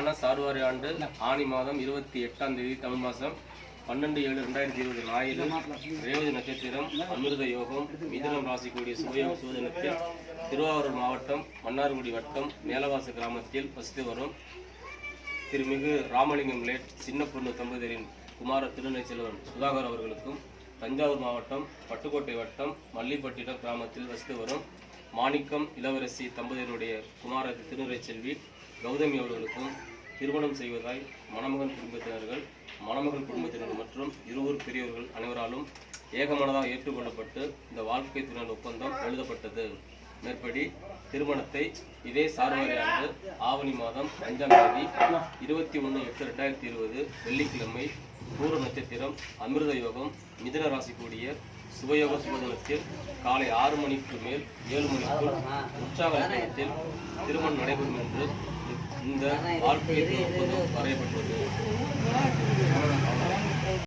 ஆன சார்வாரி ஆண்டு ஆனி மாதம் 28ஆம் தேதி தமிழ் மாதம் 12/7/2020 ஞாயிறு ரேவதி நட்சத்திரம் அமிர்த யோகம் மிதுனம் ராசி கூடிய சுபயோக சூதனத்தில் திருவாரூர் மாவட்டம் மன்னார்குடி வட்டம் மேலவாச கிராமத்தில் வசித்து வரும் திருமிகு ராமலிங்கம் லேட் சின்ன பொண்ணு தம்பதியரின் குமார திருநெல்லை செல்வன் சுதாகர் அவர்களுக்கும் தஞ்சாவூர் மாவட்டம் பட்டுக்கோட்டை வட்டம் மல்லிப்பட்டினம் கிராமத்தில் வசித்து வரும் மாணிக்கம் இளவரசி தம்பதியருடைய குமாரத்தி திருநெல்லை செல்வி கௌதமி அவர்களுக்கும் திருமணம் செய்வதாய் மணமகன் குடும்பத்தினர்கள் மணமகள் குடும்பத்தினர் மற்றும் இருவர் பெரியவர்கள் அனைவராலும் ஏகமனதாக ஏற்றுக்கொள்ளப்பட்டு இந்த வாழ்க்கை துணை ஒப்பந்தம் எழுதப்பட்டது. மேற்படி திருமணத்தை இதே சார்வாரி ஆண்டு ஆவணி மாதம் 5ஆம் தேதி 21/8/2020 வெள்ளிக்கிழமை பூர நட்சத்திரம் அமிர்த யோகம் மிதுன ராசி கூடிய சுபயோக சுபதினத்தில் காலை 6 மணிக்கு மேல் 7 மணிக்குள் உற்சாக லக்னத்தில் திருமணம் நடைபெறும் என்று இந்த வாழ்க்கை ஒப்பந்தம் வரையப்பட்டுள்ளது.